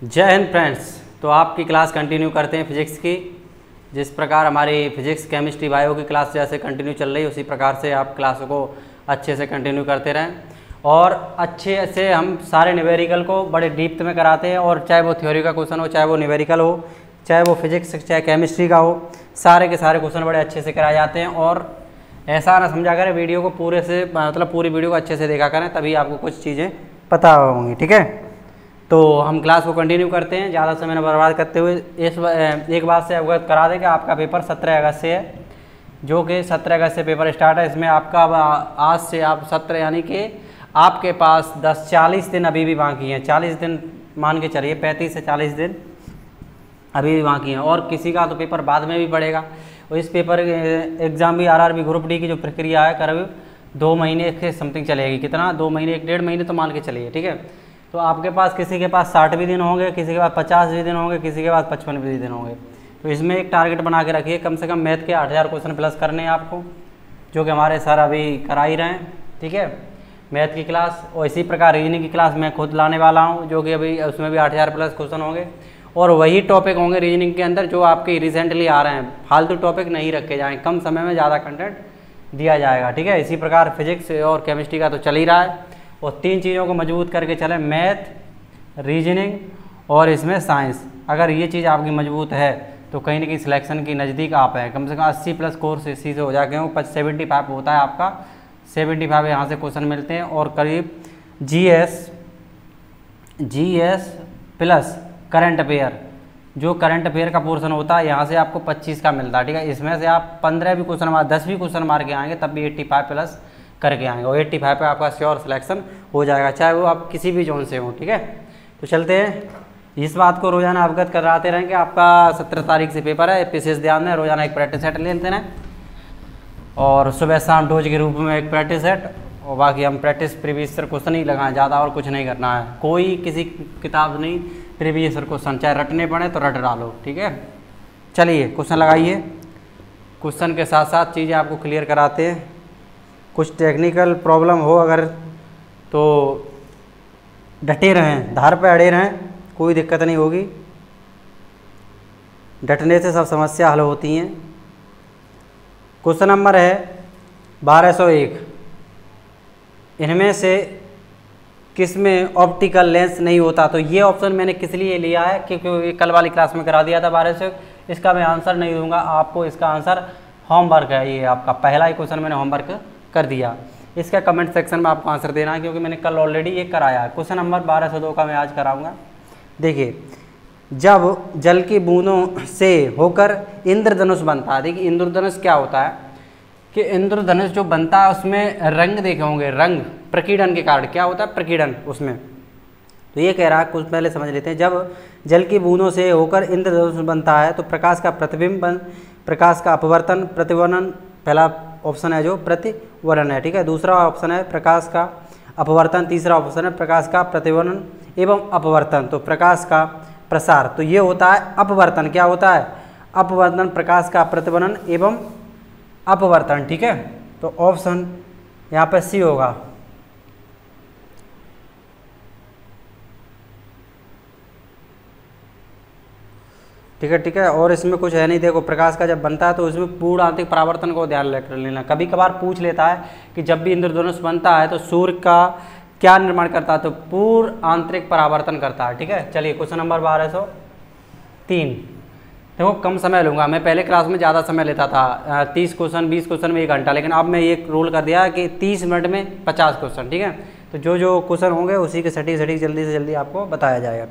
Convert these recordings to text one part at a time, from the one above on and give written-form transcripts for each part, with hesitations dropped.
जय हिंद फ्रेंड्स। तो आपकी क्लास कंटिन्यू करते हैं फिजिक्स की। जिस प्रकार हमारी फिजिक्स केमिस्ट्री बायो की क्लास जैसे कंटिन्यू चल रही है उसी प्रकार से आप क्लासों को अच्छे से कंटिन्यू करते रहें और अच्छे से हम सारे न्यूमेरिकल को बड़े डीप में कराते हैं। और चाहे वो थ्योरी का क्वेश्चन हो, चाहे वो न्यूमेरिकल हो, चाहे वो फिजिक्स चाहे केमिस्ट्री का हो, सारे के सारे क्वेश्चन बड़े अच्छे से कराए जाते हैं। और ऐसा ना समझा करें वीडियो को पूरे से मतलब पूरी वीडियो को अच्छे से देखा करें, तभी आपको कुछ चीज़ें पता होंगी। ठीक है, तो हम क्लास को कंटिन्यू करते हैं ज़्यादा समय न बर्बाद करते हुए। एक बात से अवगत करा दें कि आपका पेपर 17 अगस्त से है, जो कि 17 अगस्त से पेपर स्टार्ट है। इसमें आपका आज से आप 17 यानी कि आपके पास 40 दिन अभी भी बाकी हैं। 40 दिन मान के चलिए, 35 से 40 दिन अभी भी बाकी हैं। और किसी का तो पेपर बाद में भी पड़ेगा। और इस पेपर एग्ज़ाम भी आरआरबी ग्रुप डी की जो प्रक्रिया है करीब 2 महीने के समथिंग चलेगी। कितना? 2 महीने, 1-1.5 महीने तो मान के चलिए। ठीक है, तो आपके पास किसी के पास 60 भी दिन होंगे, किसी के पास 50 भी दिन होंगे, किसी के पास 55 भी दिन होंगे। तो इसमें एक टारगेट बना के रखिए, कम से कम मैथ के 8000 क्वेश्चन प्लस करने हैं आपको, जो कि हमारे सर अभी करा ही रहे हैं। ठीक है, मैथ की क्लास और इसी प्रकार रीजनिंग की क्लास मैं खुद लाने वाला हूँ, जो कि अभी उसमें भी 8000 प्लस क्वेश्चन होंगे। और वही टॉपिक होंगे रीजनिंग के अंदर जो आपके रिसेंटली आ रहे हैं। फालतू टॉपिक नहीं रखे जाएँ, कम समय में ज़्यादा कंटेंट दिया जाएगा। ठीक है, इसी प्रकार फिजिक्स और केमिस्ट्री का तो चल ही रहा है। और 3 चीज़ों को मजबूत करके चलें, मैथ, रीजनिंग और इसमें साइंस। अगर ये चीज़ आपकी मजबूत है तो कहीं ना कहीं सिलेक्शन की नज़दीक आप हैं। कम से कम 80 प्लस कोर्स इसी से हो जाए, क्योंकि 75 होता है आपका। 75 यहाँ से क्वेश्चन मिलते हैं। और करीब जीएस प्लस करंट अफेयर, जो करंट अफेयर का पोर्शन होता है यहाँ से आपको 25 का मिलता है। ठीक है, इसमें से आप 15 भी क्वेश्चन मार 10 भी क्वेश्चन मार के आएंगे तब भी 85 प्लस करके आएंगे। और 85 पे आपका श्योर सिलेक्शन हो जाएगा, चाहे वो आप किसी भी जोन से हो। ठीक है, तो चलते हैं। इस बात को रोज़ाना अवगत कराते रहें कि आपका 17 तारीख से पेपर है। विशेष ध्यान दें, रोज़ाना एक प्रैक्टिस सेट ले लेते हैं और सुबह शाम डोज के रूप में एक प्रैक्टिस सेट। और बाकी हम प्रैक्टिस प्रीवियस ईयर क्वेश्चन ही लगाएं ज़्यादा, और कुछ नहीं करना है। कोई किसी किताब नहीं, प्रीवियस ईयर क्वेश्चन चाहे रटने पड़े तो रट डालो। ठीक है, चलिए क्वेश्चन लगाइए। क्वेश्चन के साथ साथ चीज़ें आपको क्लियर कराते हैं। कुछ टेक्निकल प्रॉब्लम हो अगर तो डटे रहें, धार पे अड़े रहें, कोई दिक्कत नहीं होगी। डटने से सब समस्या हल होती हैं। क्वेश्चन नंबर है 1201। इनमें से किस में ऑप्टिकल लेंस नहीं होता? तो ये ऑप्शन मैंने किस लिए लिया है, क्योंकि कल वाली क्लास में करा दिया था 1201। इसका मैं आंसर नहीं दूंगा आपको, इसका आंसर होमवर्क है। ये आपका पहला ही क्वेश्चन मैंने होमवर्क कर दिया। इसका कमेंट सेक्शन में आपको आंसर देना है, क्योंकि मैंने कल ऑलरेडी ये कराया है। क्वेश्चन नंबर 1202 का मैं आज कराऊंगा। देखिए, जब जल की बूंदों से होकर इंद्रधनुष बनता है। देखिए, इंद्रधनुष क्या होता है कि इंद्रधनुष जो बनता है उसमें रंग देखे होंगे, रंग प्रकीर्णन के कारण क्या होता है, प्रकीर्णन उसमें। तो ये कह रहा है, कुछ पहले समझ लेते हैं। जब जल की बूंदों से होकर इंद्रधनुष बनता है तो प्रकाश का प्रतिबिंब, प्रकाश का अपवर्तन, प्रतिवर्णन, पहला ऑप्शन है जो प्रतिवर्णन है। ठीक है, दूसरा ऑप्शन है प्रकाश का अपवर्तन, तीसरा ऑप्शन है प्रकाश का प्रतिवर्णन एवं अपवर्तन, तो प्रकाश का प्रसार। तो ये होता है अपवर्तन। क्या होता है? अपवर्तन, प्रकाश का प्रतिवर्णन एवं अपवर्तन। ठीक है, तो ऑप्शन यहाँ पे सी होगा। ठीक है, ठीक है। और इसमें कुछ है नहीं। देखो, प्रकाश का जब बनता है तो इसमें पूर्ण आंतरिक परावर्तन को ध्यान रख लेना। कभी कभार पूछ लेता है कि जब भी इंद्रधनुष बनता है तो सूर्य का क्या निर्माण करता है, तो पूर्ण आंतरिक परावर्तन करता है। ठीक है, चलिए क्वेश्चन नंबर 1203। देखो, कम समय लूँगा। मैं पहले क्लास में ज़्यादा समय लेता था, 30 क्वेश्चन 20 क्वेश्चन में 1 घंटा, लेकिन अब मैं ये रूल कर दिया है कि 30 मिनट में 50 क्वेश्चन। ठीक है, तो जो क्वेश्चन होंगे उसी के सटीक जल्दी से जल्दी आपको बताया जाएगा।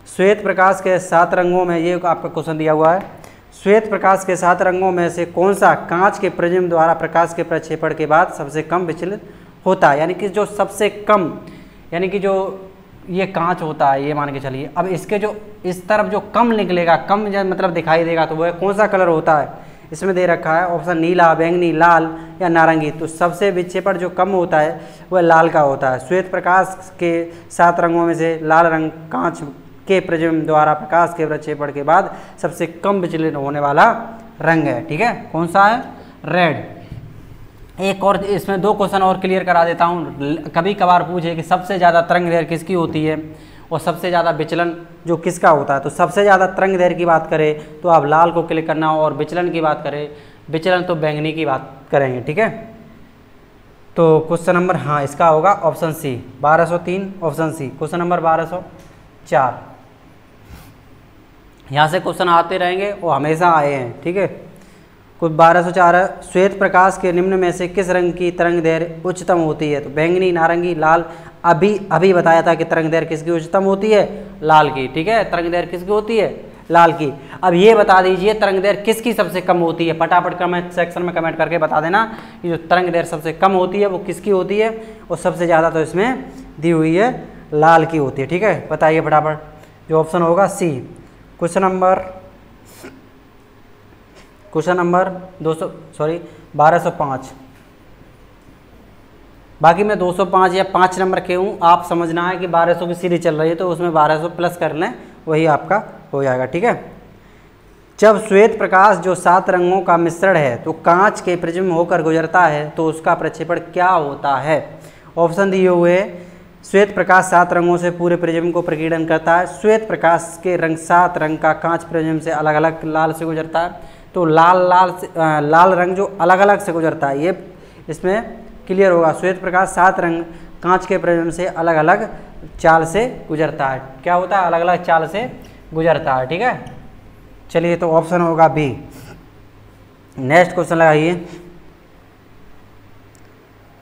श्वेत प्रकाश के 7 रंगों में, ये आपका क्वेश्चन दिया हुआ है, श्वेत प्रकाश के 7 रंगों में से कौन सा कांच के प्रिज्म द्वारा प्रकाश के प्रक्षेपण के बाद सबसे कम विचलित होता है? यानी कि जो सबसे कम, यानी कि जो ये कांच होता है, ये मान के चलिए। अब इसके जो इस तरफ जो कम निकलेगा, कम मतलब दिखाई देगा, तो वह कौन सा कलर होता है? इसमें दे रखा है ऑप्शन नीला, बैंगनी, लाल या नारंगी। तो सबसे विक्षेपण जो कम होता है वह लाल का होता है। श्वेत प्रकाश के 7 रंगों में से लाल रंग कांच के प्रिज्म द्वारा प्रकाश के प्रक्षेपण के बाद सबसे कम विचलित होने वाला रंग है। ठीक है, कौन सा है? रेड। एक और इसमें 2 क्वेश्चन और क्लियर करा देता हूँ। कभी कभार पूछे कि सबसे ज़्यादा तरंग दैर्घ्य किसकी होती है, और सबसे ज़्यादा विचलन जो किसका होता है, तो सबसे ज़्यादा तरंग दैर्घ्य की बात करें तो आप लाल को क्लिक करना, और विचलन की बात करें, विचलन तो बैंगनी की बात करेंगे। ठीक है, तो क्वेश्चन नंबर हाँ इसका होगा option C 1203, option C. Question number 1204, यहाँ से क्वेश्चन आते रहेंगे और हमेशा आए हैं। ठीक है, कुछ 1204 है, श्वेत प्रकाश के निम्न में से किस रंग की तरंग दैर्घ्य उच्चतम होती है, तो बैंगनी, नारंगी, लाल। अभी बताया था कि तरंग दैर्घ्य किसकी उच्चतम होती है, लाल की। ठीक है, तरंग दैर्घ्य किसकी होती है, लाल की। अब ये बता दीजिए तरंग दैर्घ्य किसकी सबसे कम होती है, फटाफट कमेंट सेक्शन में कमेंट करके बता देना कि जो तरंग दैर्घ्य सबसे कम होती है वो किसकी होती है, और सबसे ज़्यादा तो इसमें दी हुई है लाल की होती है। ठीक है, बताइए फटाफट, जो ऑप्शन होगा सी। Question number 1205। बाकी मैं 205 या 5 नंबर के हूँ, आप समझना है कि 1200 की सीरीज चल रही है तो उसमें 1200 प्लस कर लें, वही आपका हो जाएगा। ठीक है, जब श्वेत प्रकाश जो 7 रंगों का मिश्रण है तो कांच के प्रिज्म होकर गुजरता है तो उसका प्रक्षेपण क्या होता है। ऑप्शन दिए हुए, श्वेत प्रकाश 7 रंगों से पूरे प्रिज्म को प्रकीर्णन करता है। श्वेत प्रकाश के रंग 7 रंग का कांच प्रिज्म से अलग अलग लाल से गुजरता है, तो लाल रंग जो अलग अलग से गुजरता है, ये इसमें क्लियर होगा। श्वेत प्रकाश 7 रंग कांच के प्रिज्म से अलग अलग चाल से गुजरता है। क्या होता है, अलग अलग चाल से गुजरता है। ठीक है, चलिए तो ऑप्शन होगा बी। नेक्स्ट क्वेश्चन लगाइए,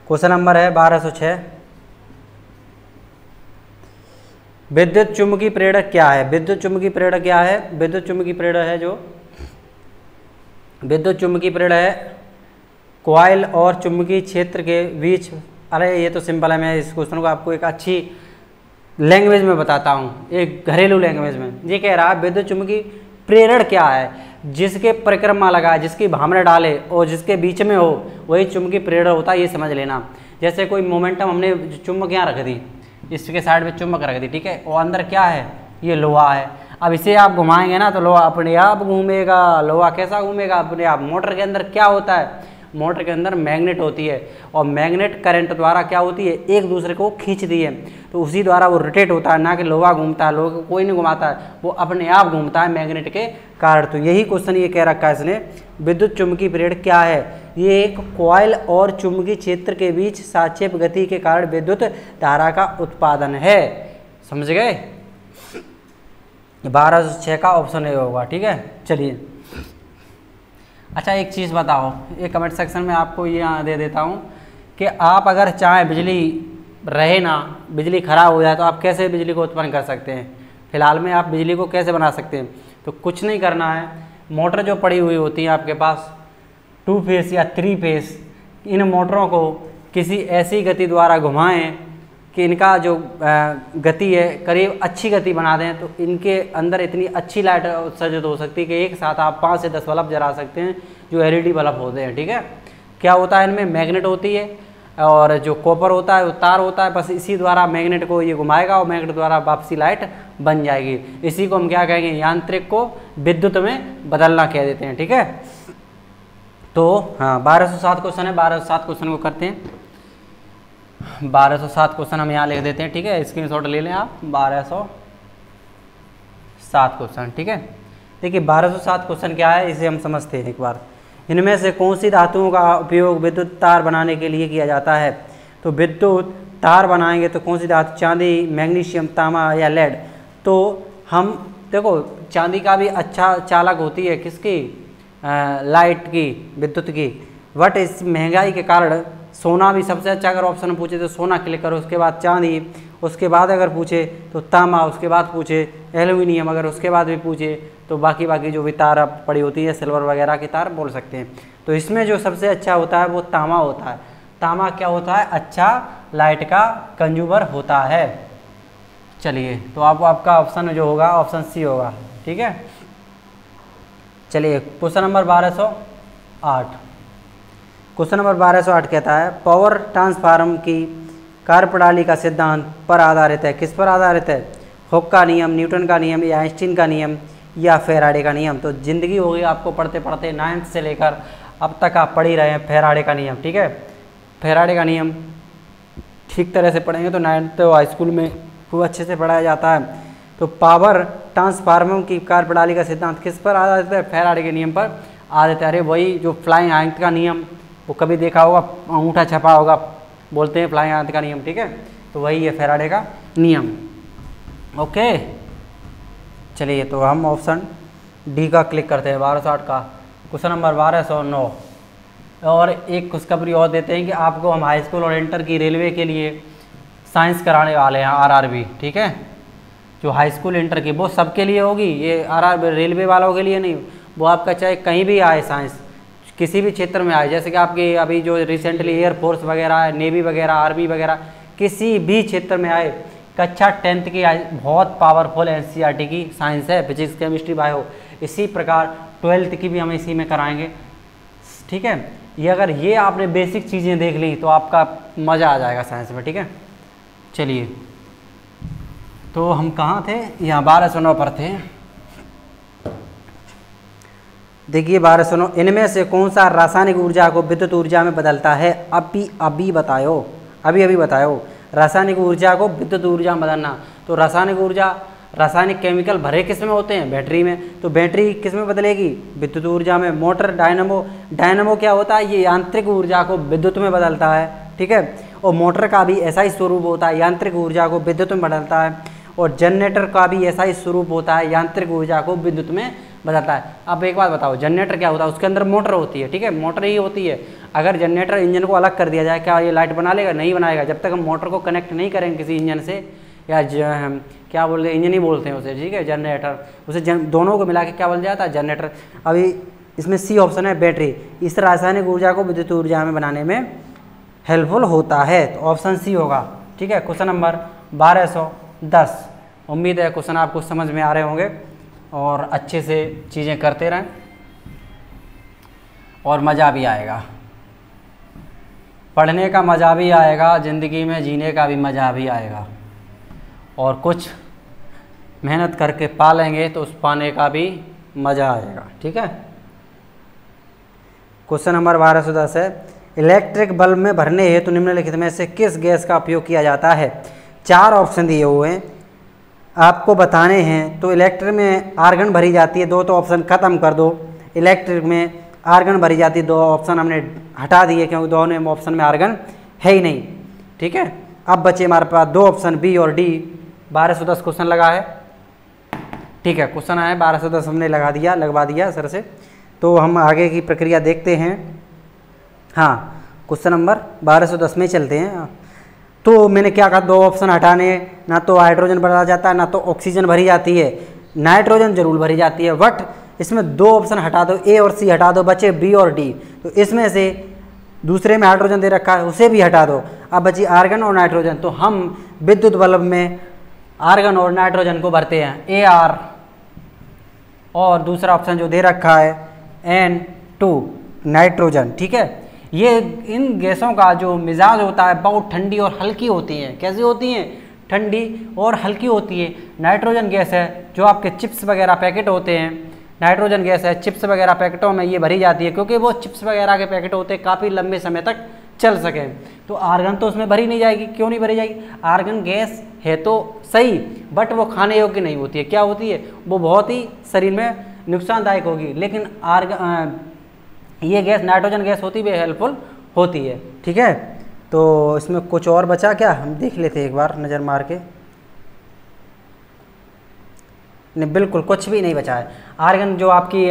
क्वेश्चन नंबर है 1206। विद्युत चुम्बकीय प्रेरक क्या है, विद्युत चुम्बकीय प्रेरक क्या है, विद्युत चुम्बकीय प्रेरक है जो विद्युत चुम्बकीय प्रेरक है कॉइल और चुंबकीय क्षेत्र के बीच। अरे ये तो सिंपल है, मैं इस क्वेश्चन को आपको एक अच्छी लैंग्वेज में बताता हूँ, एक घरेलू लैंग्वेज में। ये कह रहा है विद्युत चुम्बकीय प्रेरण क्या है, जिसके परिक्रमा लगाए, जिसकी भामरे डाले और जिसके बीच में हो वही चुम्बकीय प्रेरण होता है, ये समझ लेना। जैसे कोई मोमेंटम हमने चुम्बक यहाँ रख दी, इसके साइड में चुम्बक रख दी, ठीक है, और अंदर क्या है, ये लोहा है। अब इसे आप घुमाएंगे ना तो लोहा अपने आप घूमेगा। लोहा कैसा घूमेगा, अपने आप। मोटर के अंदर क्या होता है, मोटर के अंदर मैग्नेट होती है, और मैग्नेट करंट द्वारा क्या होती है, एक दूसरे को खींचती है, तो उसी द्वारा वो रोटेट होता है, ना कि लोहा घूमता है। लोहा को कोई नहीं घुमाता है, वो अपने आप घूमता है मैग्नेट के कारण। तो यही क्वेश्चन ये कह रखा है इसने, विद्युत चुम्बकीय प्रेरण क्या है, ये एक कॉइल और चुम्बकीय क्षेत्र के बीच सापेक्ष गति के कारण विद्युत धारा का उत्पादन है। समझ गए, 1206 का ऑप्शन ए होगा। ठीक है, चलिए अच्छा एक चीज़ बताओ, एक कमेंट सेक्शन में आपको ये दे देता हूँ कि आप अगर चाहें बिजली रहे ना, बिजली खराब हो जाए तो आप कैसे बिजली को उत्पन्न कर सकते हैं। फिलहाल में आप बिजली को कैसे बना सकते हैं, तो कुछ नहीं करना है। मोटर जो पड़ी हुई होती है आपके पास 2 फेस या 3 फेस, इन मोटरों को किसी ऐसी गति द्वारा घुमाएं कि इनका जो गति है करीब अच्छी गति बना दें, तो इनके अंदर इतनी अच्छी लाइट उत्सर्जित हो सकती है कि एक साथ आप 5 से 10 बल्ब जला सकते हैं, जो LED बल्ब होते हैं। ठीक है, क्या होता है इनमें, मैग्नेट होती है और जो कॉपर होता है वो तार होता है, बस इसी द्वारा मैग्नेट को ये घुमाएगा और मैग्नेट द्वारा वापसी लाइट बन जाएगी। इसी को हम क्या कहेंगे, यांत्रिक को विद्युत में बदलना कह देते हैं। ठीक है, तो हाँ 1207 क्वेश्चन है, 1207 क्वेश्चन को करते हैं। 1207 क्वेश्चन हम यहाँ लिख देते हैं। ठीक है, स्क्रीनशॉट ले लें आप, 1207 क्वेश्चन। ठीक है, देखिए 1207 क्वेश्चन क्या है, इसे हम समझते हैं एक बार। इनमें से कौन सी धातुओं का उपयोग विद्युत तार बनाने के लिए किया जाता है, तो विद्युत तार बनाएंगे तो कौन सी धातु, चांदी, मैग्नीशियम, तांबा या लेड। तो हम देखो चांदी का भी अच्छा चालक होती है, किसकी, लाइट की, विद्युत की। बट इस महंगाई के कारण सोना भी सबसे अच्छा, अगर ऑप्शन पूछे तो सोना क्लिक करो, उसके बाद चांदी, उसके बाद अगर पूछे तो तांबा, उसके बाद पूछे एल्यूमिनियम, अगर उसके बाद भी पूछे तो बाकी जो भी तार पड़ी होती है सिल्वर वगैरह की तार बोल सकते हैं। तो इसमें जो सबसे अच्छा होता है वो तांबा होता है। तांबा क्या होता है, अच्छा लाइट का कंज्यूमर होता है। चलिए तो आपका ऑप्शन जो होगा ऑप्शन सी होगा। ठीक है, चलिए क्वेश्चन नंबर 1208। क्वेश्चन नंबर 1208 कहता है पावर ट्रांसफार्मर की कार्यप्रणाली का सिद्धांत पर आधारित है, किस पर आधारित है, हुक का नियम, न्यूटन का नियम या आइंस्टीन का नियम या फैराडे का नियम। तो जिंदगी हो गई आपको पढ़ते पढ़ते 9th से लेकर अब तक आप पढ़ ही रहे हैं फैराडे का नियम। ठीक है, फैराडे का नियम ठीक तरह से पढ़ेंगे तो 9th हाई स्कूल में खूब अच्छे से पढ़ाया जाता है। तो पावर ट्रांसफार्मर की कार्यप्रणाली का सिद्धांत किस पर आधारित है? फैराडे के नियम पर आधारित है। अरे वही जो फ्लाइंग आयत का नियम, वो कभी देखा होगा, अंगूठा छपा होगा, बोलते हैं फ्लाइंग आयत का नियम, ठीक है, तो वही है फैराडे का नियम। ओके, चलिए तो हम ऑप्शन डी का क्लिक करते हैं, 1208 का क्वेश्चन नंबर 1209। और एक खुशखबरी और देते हैं कि आपको हम हाई स्कूल और इंटर की रेलवे के लिए साइंस कराने वाले हैं, आरआरबी, ठीक है। जो हाई स्कूल इंटर की वो सबके लिए होगी, ये आरआरबी रेलवे वालों के लिए नहीं, वो आपका चाहे कहीं भी आए साइंस, किसी भी क्षेत्र में आए, जैसे कि आपके अभी जो रिसेंटली एयरफोर्स वगैरह है, नेवी वगैरह, आर्मी वगैरह, किसी भी क्षेत्र में आए, कक्षा 10th की बहुत पावरफुल एनसीईआरटी की साइंस है, फिजिक्स केमिस्ट्री बायो। इसी प्रकार 12th की भी हम इसी में कराएंगे, ठीक है। ये अगर ये आपने बेसिक चीज़ें देख ली तो आपका मज़ा आ जाएगा साइंस में, ठीक है। चलिए, तो हम कहाँ थे? यहाँ 1209 पर थे। देखिए 1209, इनमें से कौन सा रासायनिक ऊर्जा को विद्युत ऊर्जा में बदलता है? अभी बताओ, अभी बताओ। रासायनिक ऊर्जा को विद्युत ऊर्जा में बदलना, तो रासायनिक ऊर्जा, रासायनिक केमिकल भरे किस में होते हैं? बैटरी में, तो बैटरी किस में बदलेगी? विद्युत ऊर्जा में। मोटर, डायनामो क्या होता है? ये यांत्रिक ऊर्जा को विद्युत में बदलता है, ठीक है। और मोटर का भी ऐसा ही स्वरूप होता है, यांत्रिक ऊर्जा को विद्युत में बदलता है। और जनरेटर का भी ऐसा ही स्वरूप होता है, यांत्रिक ऊर्जा को विद्युत में बदलता है। अब एक बात बताओ, जनरेटर क्या होता है? उसके अंदर मोटर होती है, ठीक है, मोटर ही होती है। अगर जनरेटर इंजन को अलग कर दिया जाए, क्या ये लाइट बना लेगा? नहीं बनाएगा। जब तक हम मोटर को कनेक्ट नहीं करेंगे किसी इंजन से, या क्या बोलते हैं, इंजन ही बोलते हैं उसे, ठीक है, जनरेटर, उसे दोनों को मिला के क्या बोल जाता है? जनरेटर। अभी इसमें सी ऑप्शन है, बैटरी, इस रासायनिक ऊर्जा को विद्युत ऊर्जा में बनाने में हेल्पफुल होता है, तो ऑप्शन सी होगा, ठीक है। Question number 1210। उम्मीद है क्वेश्चन आपको समझ में आ रहे होंगे और अच्छे से चीज़ें करते रहें और मज़ा भी आएगा, पढ़ने का मज़ा भी आएगा, ज़िंदगी में जीने का भी मज़ा भी आएगा, और कुछ मेहनत करके पा लेंगे तो उस पाने का भी मज़ा आएगा, ठीक है। क्वेश्चन नंबर 1210 है, इलेक्ट्रिक बल्ब में भरने हेतु निम्नलिखित में से किस गैस का उपयोग किया जाता है? 4 ऑप्शन दिए हुए हैं, आपको बताने हैं। तो इलेक्ट्रिक में आर्गन भरी जाती है, 2 तो ऑप्शन ख़त्म कर दो। इलेक्ट्रिक में आर्गन भरी जाती है, 2 ऑप्शन हमने हटा दिए क्योंकि दोनों ऑप्शन में आर्गन है ही नहीं, ठीक है। अब बचे हमारे पास 2 ऑप्शन बी और डी। 1210 क्वेश्चन लगा है, ठीक है, क्वेश्चन आया 1210 हमने लगवा दिया सर से। तो हम आगे की प्रक्रिया देखते हैं। हाँ, क्वेश्चन नंबर 1210 में चलते हैं। तो मैंने क्या कहा, 2 ऑप्शन हटाने, ना तो हाइड्रोजन भरा जाता है ना तो ऑक्सीजन भरी जाती है, नाइट्रोजन जरूर भरी जाती है, बट इसमें 2 ऑप्शन हटा दो, ए और सी हटा दो, बचे बी और डी। तो इसमें से दूसरे में हाइड्रोजन दे रखा है, उसे भी हटा दो, अब बची आर्गन और नाइट्रोजन। तो हम विद्युत बल्ब में आर्गन और नाइट्रोजन को भरते हैं, AR, और दूसरा ऑप्शन जो दे रखा है N2 नाइट्रोजन, ठीक है। ये इन गैसों का जो मिजाज होता है बहुत ठंडी और हल्की होती हैं। कैसी होती हैं? ठंडी और हल्की होती है। नाइट्रोजन गैस है जो आपके चिप्स वगैरह पैकेट होते हैं, नाइट्रोजन गैस है चिप्स वगैरह पैकेटों में ये भरी जाती है, क्योंकि वो चिप्स वगैरह के पैकेट होते हैं काफ़ी लंबे समय तक चल सकें। तो आर्गन तो उसमें भरी नहीं जाएगी। क्यों नहीं भरी जाएगी? आर्गन गैस है तो सही, बट वो खाने योग्य नहीं होती है। क्या होती है? वो बहुत ही शरीर में नुकसानदायक होगी। लेकिन ये गैस नाइट्रोजन गैस होती भी हेल्पफुल होती है, ठीक है। तो इसमें कुछ और बचा क्या, हम देख लेते हैं एक बार नज़र मार के। नहीं, बिल्कुल कुछ भी नहीं बचा है। आर्गन जो आपकी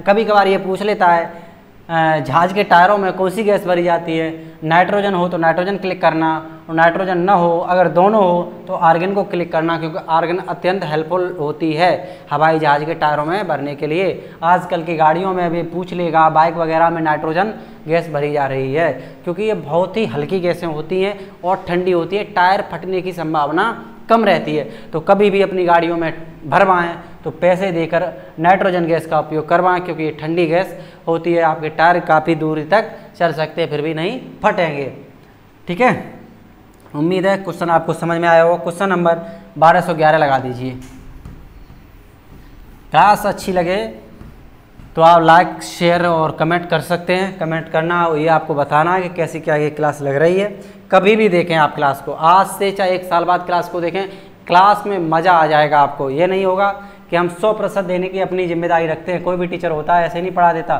कभी कभार ये पूछ लेता है जहाज़ के टायरों में कौन सी गैस भरी जाती है, नाइट्रोजन हो तो नाइट्रोजन क्लिक करना, और नाइट्रोजन ना हो, अगर दोनों हो तो आर्गन को क्लिक करना, क्योंकि आर्गन अत्यंत हेल्पफुल होती है हवाई जहाज़ के टायरों में भरने के लिए। आजकल की गाड़ियों में भी पूछ लेगा, बाइक वगैरह में नाइट्रोजन गैस भरी जा रही है, क्योंकि ये बहुत ही हल्की गैसें होती हैं और ठंडी होती है, टायर फटने की संभावना कम रहती है। तो कभी भी अपनी गाड़ियों में भरवाएं तो पैसे देकर नाइट्रोजन गैस का उपयोग करवाएं, क्योंकि ये ठंडी गैस होती है, आपके टायर काफ़ी दूरी तक चल सकते हैं फिर भी नहीं फटेंगे, ठीक है। उम्मीद है क्वेश्चन आपको समझ में आया होगा। क्वेश्चन नंबर 1211 लगा दीजिए। क्लास अच्छी लगे तो आप लाइक, शेयर और कमेंट कर सकते हैं। कमेंट करना, ये आपको बताना है कि कैसी क्या ये क्लास लग रही है। कभी भी देखें आप क्लास को, आज से चाहे 1 साल बाद क्लास को देखें, क्लास में मज़ा आ जाएगा आपको। ये नहीं होगा कि हम 100% देने की अपनी जिम्मेदारी रखते हैं। कोई भी टीचर होता है ऐसे नहीं पढ़ा देता,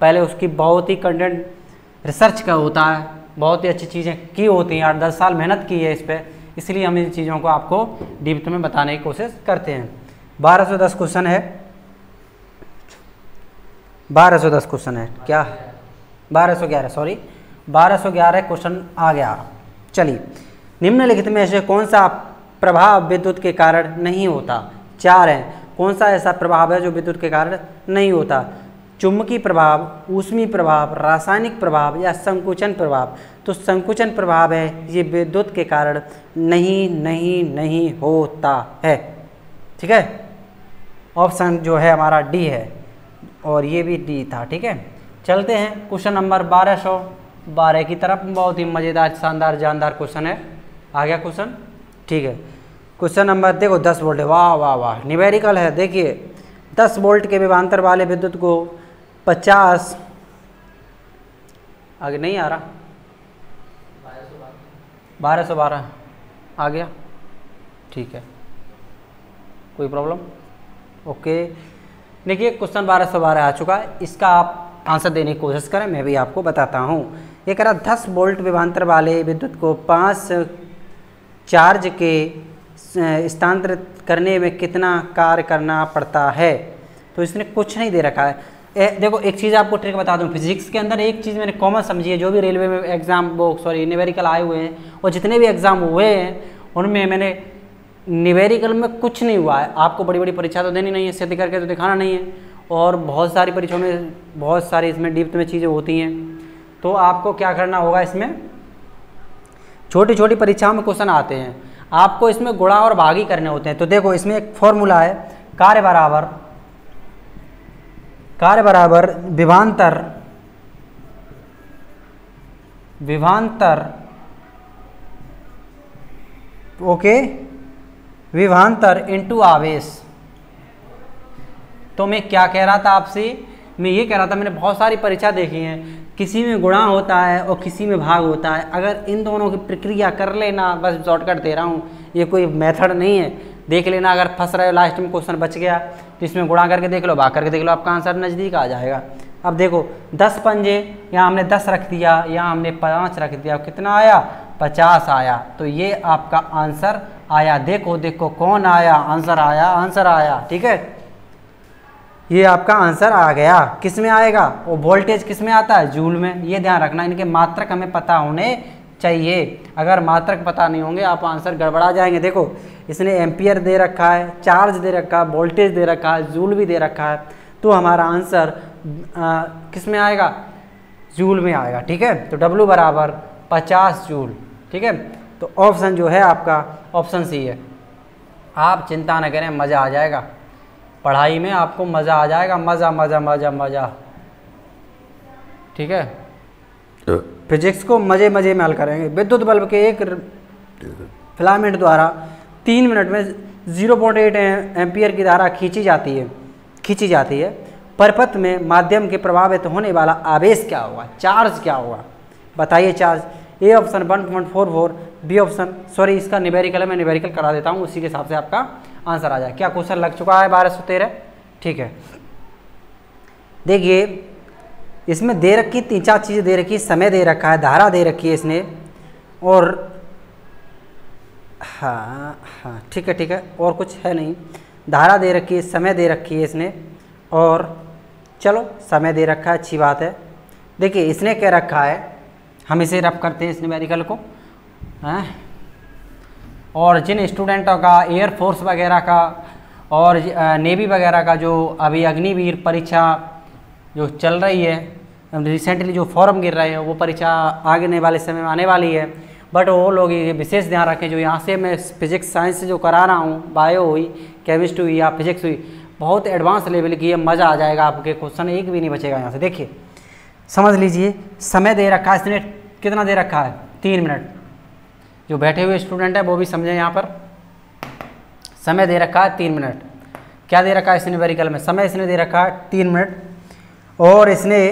पहले उसकी बहुत ही कंटेंट रिसर्च का होता है, बहुत ही अच्छी चीज़ें की होती हैं, 8-10 साल मेहनत की है इस पर, इसलिए हम इन चीज़ों को आपको डीप में बताने की कोशिश करते हैं। 1210 क्वेश्चन है, 1210 क्वेश्चन है, क्या 1211 सॉरी 1211 क्वेश्चन आ गया। चलिए, निम्नलिखित में से कौन सा प्रभाव विद्युत के कारण नहीं होता? 4 हैं। कौन सा ऐसा प्रभाव है जो विद्युत के कारण नहीं होता? चुंबकीय प्रभाव, ऊष्मीय प्रभाव, रासायनिक प्रभाव या संकुचन प्रभाव? तो संकुचन प्रभाव है, ये विद्युत के कारण नहीं होता है। ठीक है, ऑप्शन जो है हमारा डी है और ये भी डी था। ठीक है, चलते हैं क्वेश्चन नंबर 1212 की तरफ। बहुत ही मज़ेदार, शानदार, जानदार क्वेश्चन है। आ गया क्वेश्चन? ठीक है, क्वेश्चन नंबर देखो 10 वोल्ट है। वाह वाह वाह, न्यूमेरिकल है। देखिए 10 वोल्ट के विभवांतर वाले विद्युत को 50 आगे नहीं आ रहा, 1212 आ गया। ठीक है, कोई प्रॉब्लम? ओके, देखिए क्वेश्चन 1212 आ चुका है। इसका आप आंसर देने की कोशिश करें, मैं भी आपको बताता हूँ। ये कह रहा 10 वोल्ट विभवांतर वाले विद्युत को 5 चार्ज के स्थानांतरित करने में कितना कार्य करना पड़ता है? तो इसने कुछ नहीं दे रखा है। देखो एक चीज़ आपको ट्रिक बता दूं, फिजिक्स के अंदर एक चीज़ मैंने कॉमन समझी है, जो भी रेलवे में एग्जाम न्यूमेरिकल आए हुए हैं और जितने भी एग्जाम हुए हैं उनमें मैंने न्यूमेरिकल में कुछ नहीं हुआ है। आपको बड़ी बड़ी परीक्षा तो देनी नहीं है, सिद्ध करके तो दिखाना नहीं है, और बहुत सारी परीक्षाओं में बहुत सारी इसमें डीप में चीज़ें होती हैं। तो आपको क्या करना होगा, इसमें छोटी छोटी परीक्षाओं में क्वेश्चन आते हैं, आपको इसमें गुणा और भागी करने होते हैं। तो देखो इसमें एक फॉर्मूला है, कार्य बराबर विभवांतर ओके, विभवांतर इनटू आवेश। तो मैं क्या कह रहा था आपसे, मैं ये कह रहा था, मैंने बहुत सारी परीक्षा देखी हैं, किसी में गुणा होता है और किसी में भाग होता है। अगर इन दोनों की प्रक्रिया कर लेना, बस शॉर्टकट दे रहा हूँ, ये कोई मेथड नहीं है, देख लेना। अगर फंस रहे हो, लास्ट में क्वेश्चन बच गया तो इसमें गुणा करके देख लो, भाग करके देख लो, आपका आंसर नज़दीक आ जाएगा। अब देखो 10 पंजे, यहाँ हमने 10 रख दिया, यहाँ हमने 5 रख दिया, कितना आया? 50 आया। तो ये आपका आंसर आया। देखो देखो कौन आया? आंसर आया। ठीक है, ये आपका आंसर आ गया। किस में आएगा? वो वोल्टेज किस में आता है? जूल में। ये ध्यान रखना, इनके मात्रक हमें पता होने चाहिए। अगर मात्रक पता नहीं होंगे आप आंसर गड़बड़ा जाएंगे। देखो इसने एम्पियर दे रखा है, चार्ज दे रखा है, वोल्टेज दे रखा है, जूल भी दे रखा है, तो हमारा आंसर किस में आएगा? जूल में आएगा। ठीक है, तो W बराबर 50 जूल। ठीक है, तो ऑप्शन जो है आपका ऑप्शन सी है। आप चिंता न करें, मज़ा आ जाएगा पढ़ाई में, आपको मज़ा आ जाएगा, मज़ा। ठीक है, फिजिक्स को मज़े में हल करेंगे। विद्युत बल्ब के एक फिलामेंट द्वारा 3 मिनट में 0.8 एम्पियर की धारा खींची जाती है। परिपथ में माध्यम के प्रभावित होने वाला आवेश क्या होगा? चार्ज क्या होगा? बताइए charge. A option 1.44, B option, sorry इसका न्यूमेरिकल है, मैं न्यूमेरिकल करा देता हूँ, उसी के हिसाब से आपका आंसर आ जाए। क्या क्वेश्चन लग चुका है? 1213। ठीक है, देखिए इसमें दे रखी 3-4 चीज़ें दे रखी, समय दे रखा है, धारा दे रखी है इसने, और हाँ ठीक है, और कुछ है नहीं। धारा दे रखी है, समय दे रखी है इसने, और चलो समय दे रखा है, अच्छी बात है। देखिए इसने क्या रखा है, हम इसे रब करते हैं इस न्यूमेरिकल को, हैं, और जिन स्टूडेंटों का एयरफोर्स वगैरह का और नेवी वगैरह का जो अभी अग्निवीर परीक्षा जो चल रही है, रिसेंटली जो फॉर्म गिर रहे हैं, वो परीक्षा आगे वाले समय में आने वाली है, बट वो लोग ये विशेष ध्यान रखें, जो यहाँ से मैं फिजिक्स साइंस से जो करा रहा हूँ, बायो हुई, केमिस्ट्री हुई या फिजिक्स हुई, बहुत एडवांस लेवल की है, मज़ा आ जाएगा आपके, क्वेश्चन एक भी नहीं बचेगा यहाँ से। देखिए समझ लीजिए, समय दे रखा है इसने, कितना दे रखा है? 3 मिनट। जो बैठे हुए स्टूडेंट है वो भी समझें, यहाँ पर समय दे रखा है 3 मिनट। क्या दे रखा है इस न्यूमेरिकल में? समय इसने दे रखा है 3 मिनट, और इसने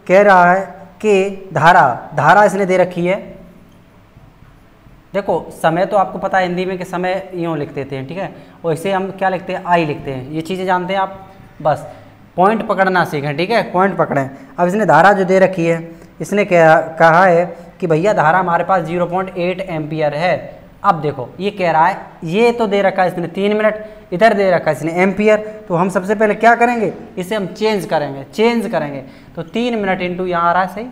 कह रहा है कि धारा इसने दे रखी है देखो समय तो आपको पता है हिंदी में कि समय यूँ लिख देते हैं, ठीक है, और इसे हम क्या लिखते हैं, आई लिखते हैं। ये चीज़ें जानते हैं आप, बस पॉइंट पकड़ना सीखें, ठीक है, पॉइंट पकड़ें। अब इसने धारा जो दे रखी है, इसने कहा है कि भैया धारा हमारे पास 0.8 एम्पियर है। अब देखो ये कह रहा है, ये तो दे रखा है इसने 3 मिनट, इधर दे रखा है इसने एम्पियर, तो हम सबसे पहले क्या करेंगे, इसे हम चेंज करेंगे। तो 3 मिनट इंटू यहाँ आ रहा है, सही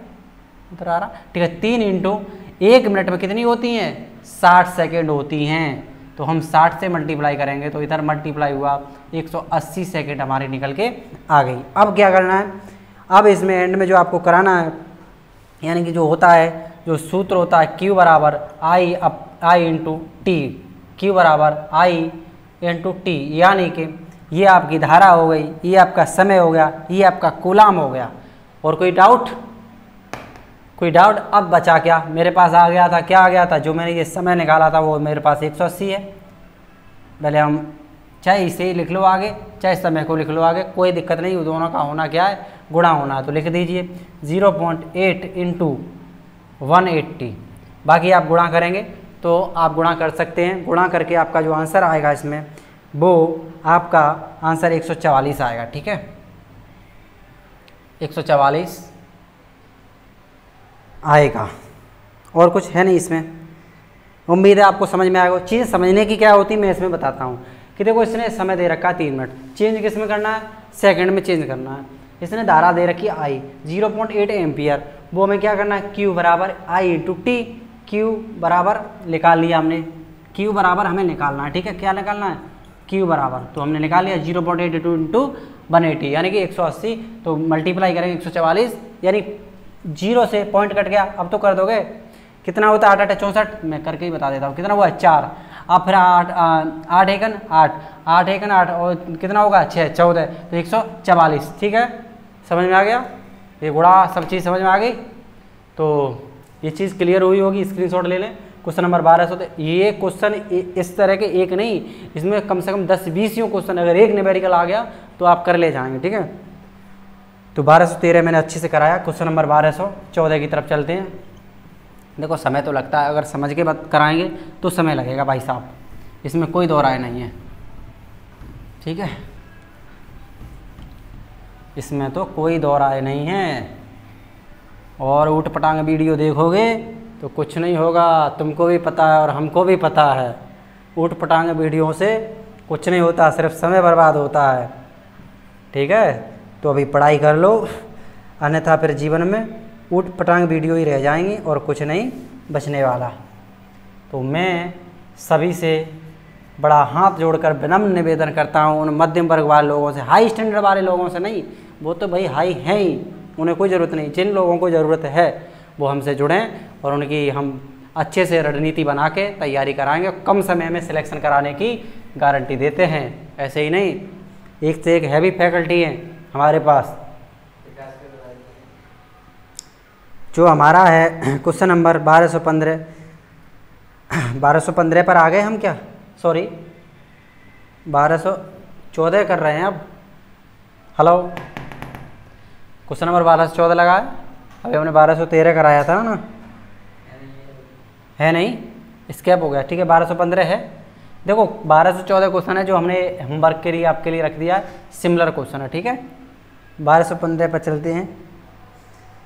उधर आ रहा, ठीक है, 3 इंटू 1 मिनट में कितनी होती हैं, 60 सेकेंड होती हैं। तो हम 60 से मल्टीप्लाई करेंगे तो इधर मल्टीप्लाई हुआ 180 सेकेंड हमारी निकल के आ गई। अब क्या करना है, अब इसमें एंड में जो आपको कराना है, यानी कि जो होता है, जो सूत्र होता है Q बराबर आई इंटू टी, Q बराबर आई इंटू टी, यानी कि ये आपकी धारा हो गई, ये आपका समय हो गया, ये आपका कूलाम हो गया। और कोई डाउट? अब बचा क्या, मेरे पास आ गया था, क्या आ गया था, जो मैंने ये समय निकाला था वो मेरे पास 180 है। पहले हम चाहे इसे ही लिख लो आगे, चाहे समय को लिख लो आगे, कोई दिक्कत नहीं, दोनों का होना क्या है, गुणा होना है। तो लिख दीजिए 0.8 इंटू 180। बाकी आप गुणा करेंगे तो आप गुणा कर सकते हैं, गुणा करके आपका जो आंसर आएगा इसमें, वो आपका आंसर 144 आएगा, ठीक है, 144 आएगा। और कुछ है नहीं इसमें, उम्मीद है आपको समझ में आएगा। चीज़ समझने की क्या होती है मैं इसमें बताता हूँ कि देखो इसने समय दे रखा है 3 मिनट, चेंज किस में करना है, सेकंड में चेंज करना है। इसने धारा दे रखी है आई 0.8 एम्पियर, वो हमें क्या करना है, Q बराबर आई इंटू टी, Q बराबर निकाल लिया हमने, Q बराबर हमें निकालना है, ठीक है, क्या निकालना है, Q बराबर, तो हमने निकाल लिया 0.8 इंटू 180 यानी कि 180, तो मल्टीप्लाई करेंगे 144, यानी 0 से पॉइंट कट गया। अब तो कर दोगे, कितना होता है, 8 8 64, मैं करके ही बता देता हूँ कितना हुआ है, 4। अब फिर 8 एकन 8 और कितना होगा 6 14, तो 144, ठीक है, समझ में आ गया, ये गुणा सब चीज़ समझ में आ गई। तो ये चीज़ क्लियर हुई होगी, स्क्रीनशॉट ले लें। क्वेश्चन नंबर 1200, तो ये क्वेश्चन इस तरह के एक नहीं, इसमें कम से कम 10-20 क्वेश्चन, अगर एक न्यूमेरिकल आ गया तो आप कर ले जाएंगे, ठीक है। तो 1213 मैंने अच्छे से कराया। क्वेश्चन नंबर 1214 की तरफ चलते हैं। देखो समय तो लगता है, अगर समझ के बात कराएंगे तो समय लगेगा भाई साहब, इसमें कोई दो राय नहीं है, ठीक है, इसमें तो कोई दो राय नहीं है। और ऊट पटांग वीडियो देखोगे तो कुछ नहीं होगा, तुमको भी पता है और हमको भी पता है, ऊट पटांग वीडियो से कुछ नहीं होता, सिर्फ समय बर्बाद होता है, ठीक है। तो अभी पढ़ाई कर लो, अन्यथा फिर जीवन में ऊट पटांग वीडियो ही रह जाएंगी और कुछ नहीं बचने वाला। तो मैं सभी से बड़ा हाथ जोड़कर विनम्र निवेदन करता हूँ, उन मध्यम वर्ग वाले लोगों से, हाई स्टैंडर्ड वाले लोगों से नहीं, वो तो भाई हाई हैं ही, उन्हें कोई ज़रूरत नहीं, जिन लोगों को ज़रूरत है वो हमसे जुड़ें और उनकी हम अच्छे से रणनीति बना के तैयारी कराएंगे, कम समय में सिलेक्शन कराने की गारंटी देते हैं। ऐसे ही नहीं, एक से एक हैवी फैकल्टी है हमारे पास। जो हमारा है क्वेश्चन नंबर 1215 पर आ गए हम, क्या सॉरी 1214 कर रहे हैं अब। हेलो, क्वेश्चन नंबर 1214 लगा है, अभी हमने 1213 कराया था ना, है नहीं, स्कैप हो गया, ठीक है, 1215 है। देखो 1214 क्वेश्चन है जो हमने होमवर्क के लिए आपके लिए रख दिया है, सिमिलर क्वेश्चन है, ठीक है। 1215 पर चलते हैं।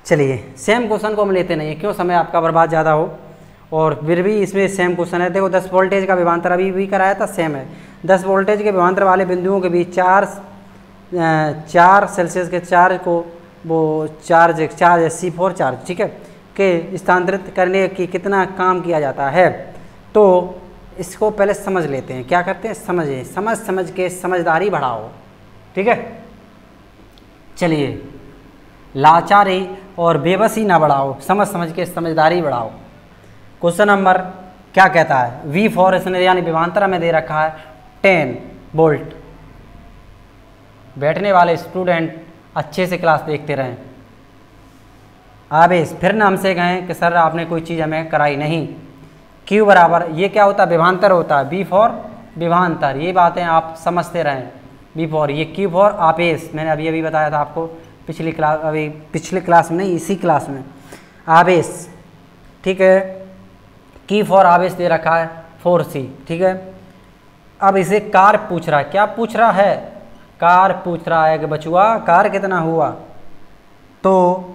चलिए, सेम क्वेश्चन को हम लेते नहीं है, क्यों समय आपका बर्बाद ज़्यादा हो, और फिर भी इसमें सेम क्वेश्चन है। देखो 10 वोल्टेज का विभवांतर अभी भी कराया था, सेम है। 10 वोल्टेज के विभवांतर वाले बिंदुओं के बीच 4 सेल्सियस के चार्ज को, वो चार्ज C4 चार्ज, ठीक है, के स्थानांतरित करने की कितना काम किया जाता है। तो इसको पहले समझ लेते हैं, क्या करते हैं, समझ के समझदारी बढ़ाओ, ठीक है। चलिए, लाचारी और बेबसी ना बढ़ाओ, समझ के समझदारी बढ़ाओ। क्वेश्चन नंबर क्या कहता है, V4 इसने यानी विभवांतर में दे रखा है 10 वोल्ट। बैठने वाले स्टूडेंट अच्छे से क्लास देखते रहें। आवेश, फिर ना हमसे कहें कि सर आपने कोई चीज़ हमें कराई नहीं। Q बराबर, ये क्या होता है, विभवांतर होता है, V4 विभवांतर, ये बातें आप समझते रहें। V4 ये Q4 आवेश, मैंने अभी बताया था आपको पिछली क्लास में नहीं, इसी क्लास में, आवेश, ठीक है। की फॉर आवेश दे रखा है 4C, ठीक है। अब इसे कार्य पूछ रहा है, क्या पूछ रहा है, कार्य पूछ रहा है कि बचुआ कार्य कितना हुआ, तो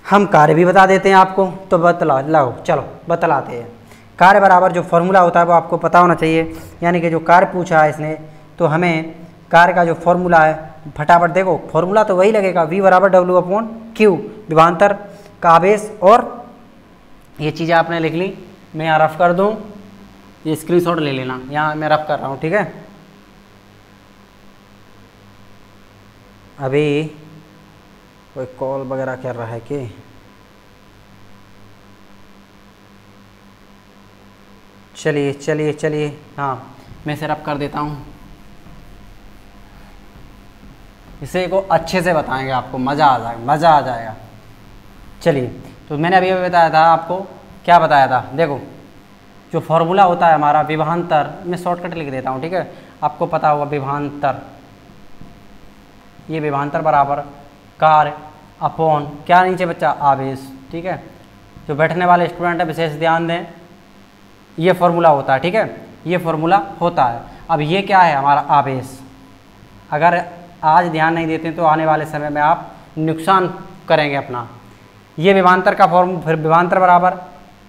हम कार्य भी बता देते हैं आपको, तो बतला लो, चलो बतलाते हैं। कार्य बराबर जो फॉर्मूला होता है वो आपको पता होना चाहिए, यानी कि जो कार्य पूछा है इसने, तो हमें कार्य का जो फॉर्मूला है फटाफट देखो, फॉर्मूला तो वही लगेगा, V बराबर W/Q, विभवांतर का आवेश, और ये चीज़ें आपने लिख ली, मैं यहाँ रफ कर दूँ, ये स्क्रीनशॉट ले लेना, यहाँ मैं रफ कर रहा हूँ, ठीक है। अभी कोई कॉल वगैरह कर रहा है कि, चलिए चलिए चलिए, हाँ मैं इसे रफ कर देता हूँ, इसे को अच्छे से बताएंगे आपको, मज़ा आ जाएगा, मज़ा आ जाएगा। चलिए, तो मैंने अभी बताया था आपको, क्या बताया था, देखो जो फॉर्मूला होता है हमारा विभवांतर, मैं शॉर्टकट लिख देता हूँ, ठीक है, आपको पता होगा विभवांतर, ये विभवांतर बराबर कार्य अपॉन क्या नीचे बच्चा आवेश, ठीक है। जो बैठने वाले स्टूडेंट है विशेष ध्यान दें, ये फॉर्मूला होता है, ठीक है, ये फॉर्मूला होता है। अब ये क्या है हमारा आवेश, अगर आज ध्यान नहीं देते तो आने वाले समय में आप नुकसान करेंगे अपना। ये विभवांतर का फॉर्म, फिर विभवांतर बराबर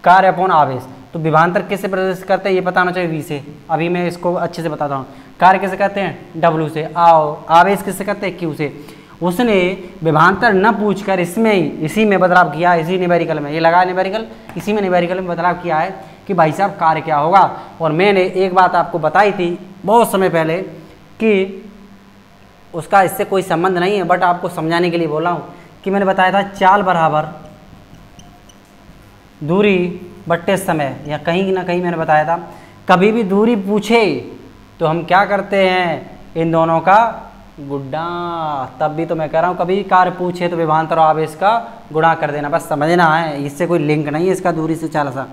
कार्य अपॉन आवेश, तो विभवांतर किससे प्रदर्शित करते हैं ये पता होना चाहिए, V से। अभी मैं इसको अच्छे से बताता हूँ, कार्य किसे कहते हैं W से, आवेश किससे कहते हैं Q से। उसने विभवांतर न पूछकर इसमें ही, इसी में बदलाव किया, इसी न्यूमेरिकल में, ये लगा न्यूमेरिकल, इसी में न्यूमेरिकल में बदलाव किया है कि भाई साहब कार्य क्या होगा। और मैंने एक बात आपको बताई थी बहुत समय पहले कि उसका इससे कोई संबंध नहीं है, बट आपको समझाने के लिए बोला हूँ कि मैंने बताया था चाल बराबर दूरी बट्टे समय, या कहीं ना कहीं मैंने बताया था, कभी भी दूरी पूछे तो हम क्या करते हैं, इन दोनों का गुणा। तब भी तो मैं कह रहा हूँ कभी कार्य पूछे तो विभवांतर और आवेश का गुणा कर देना, बस समझना है, इससे कोई लिंक नहीं है इसका दूरी से चाल सा,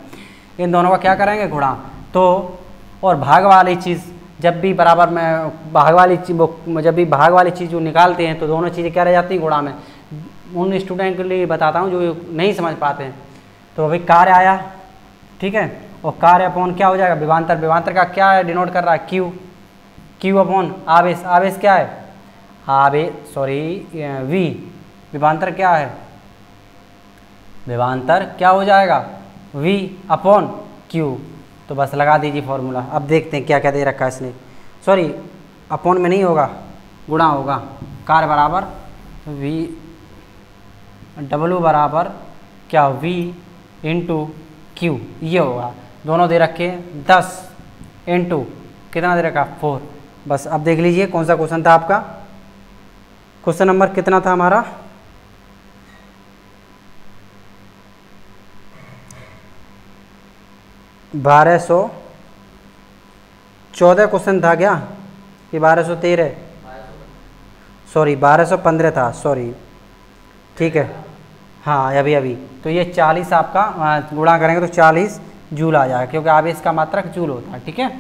इन दोनों का क्या करेंगे गुणा। तो और भाग वाली चीज़ जब भी बराबर में भाग वाली चीज, जब भी भाग वाली चीज़ जो निकालते हैं तो दोनों चीज़ें क्या रह जाती हैं गुणा में। उन स्टूडेंट के लिए बताता हूँ जो नहीं समझ पाते हैं। तो अभी कार्य आया, ठीक है, और कार्य अपॉन क्या हो जाएगा विभवांतर, विभवांतर का क्या है डिनोट कर रहा है Q, Q अपॉन आवेश, आवेश क्या है V, विभवांतर क्या है, विभवांतर क्या हो जाएगा V अपॉन Q। तो बस लगा दीजिए फॉर्मूला। अब देखते हैं क्या क्या दे रखा है इसने, सॉरी अपॉन में नहीं होगा, गुणा होगा, कार्य बराबर V, W बराबर क्या V इंटू Q, ये होगा। दोनों दे रखे 10 इंटू कितना दे रखा 4। बस अब देख लीजिए कौन सा क्वेश्चन था आपका, क्वेश्चन नंबर कितना था हमारा, बारह 1214 क्वेश्चन था क्या, ये 1213, सॉरी 1215 था, सॉरी, ठीक है, हाँ अभी तो ये 40 आपका गुणा करेंगे तो 40 जूल आ जाएगा, क्योंकि आवेश का मात्रक जूल होता है, ठीक है।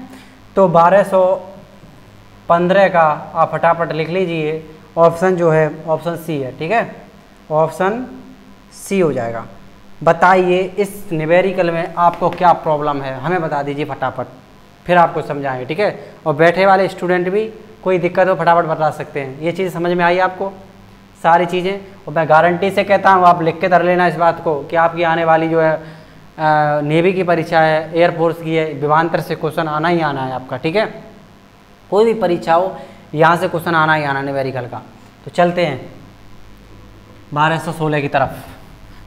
तो 1215 का आप फटाफट लिख लीजिए, ऑप्शन जो है ऑप्शन सी है, ठीक है, ऑप्शन सी हो जाएगा। बताइए इस न्यूमेरिकल में आपको क्या प्रॉब्लम है, हमें बता दीजिए फटाफट, फिर आपको समझाएंगे, ठीक है। और बैठे वाले स्टूडेंट भी कोई दिक्कत हो फटाफट बता सकते हैं। ये चीज़ समझ में आई आपको सारी चीज़ें, और मैं गारंटी से कहता हूँ आप लिख के धर लेना इस बात को कि आपकी आने वाली जो है नेवी की परीक्षा है, एयरफोर्स की है, विमानतर से क्वेश्चन आना ही आना है आपका, ठीक है। कोई भी परीक्षा हो यहाँ से क्वेश्चन आना ही आना न्यूमेरिकल का। तो चलते हैं 1216 की तरफ।